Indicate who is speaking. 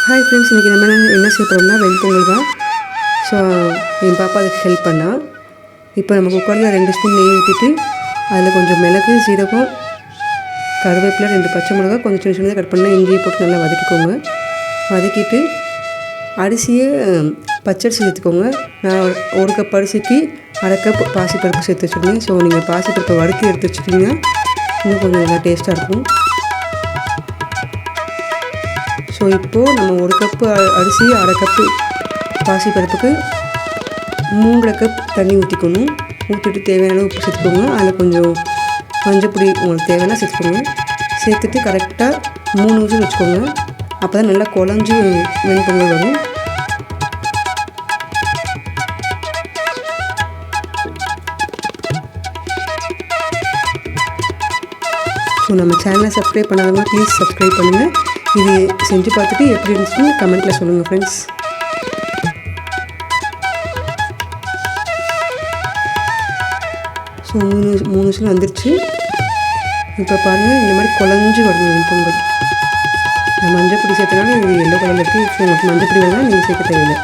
Speaker 1: Hi friends, இன்றைக்கி நம்ம என்ன செய்ய போகிறோம்னா வெண்பொங்கல் தான். ஸோ என் பாப்பா அதுக்கு ஹெல்ப் பண்ணால். இப்போ நம்ம குக்கரில் 2 ஸ்பூன் நெய் ஊற்றிட்டு அதில் கொஞ்சம் மிளகு, சீரகம், கருவேப்பிலை, 2 பச்சை மிளகா, கொஞ்சம் சின்ன சின்னதாக கட் பண்ணால் இஞ்சியை போட்டு நல்லா வதக்கிக்கோங்க. வதக்கிட்டு அரிசியை பச்சரிசி சேர்த்துக்கோங்க. நான் 1 கப் அரிசிக்கு 1/2 கப் பாசிப்பருப்பு சேர்த்து வச்சுருந்தேன். ஸோ நீங்கள் பாசிப்பருப்பை வறுத்து எடுத்து வச்சுட்டிங்கன்னா இன்னும் கொஞ்சம் நல்லா டேஸ்ட்டாக இருக்கும். ஸோ இப்போது நம்ம 1 கப்பு அரிசி 1/2 கப்பு பாசிப்பருப்புக்கு 3 கப் தண்ணி ஊற்றிக்கணும். ஊற்றிட்டு தேவையான உப்பு சேர்த்துக்கோங்க. அதில் கொஞ்சம் மஞ்சப்பொடி உங்களுக்கு தேவையான சேர்த்துக்கோங்க. சேர்த்துட்டு கரெக்டாக 3 நிமிஷம் வச்சுக்கோங்க. அப்போ தான் நல்லா குழஞ்சி வெண்பொங்கல் வரும். ஸோ நம்ம சேனலை சப்ஸ்கிரைப் பண்ணாதவங்க ப்ளீஸ் சப்ஸ்கிரைப் பண்ணுங்கள். இது செஞ்சு பார்த்துட்டு எப்படி இருந்துச்சுன்னு கமெண்ட்டில் சொல்லுங்கள் ஃப்ரெண்ட்ஸ். ஸோ 3 நிமிஷம் வந்துருச்சு. இப்போ பாருங்கள், இந்த மாதிரி குழஞ்சி வரணும் பொங்கல். நான் மஞ்சள் பொடி சேர்த்தனால இது எல்லோ கலரில் இருக்குது. ஸோ உங்களுக்கு மஞ்சள் பொடி வேணால் நீங்கள் சேர்க்க தேவையில்லை.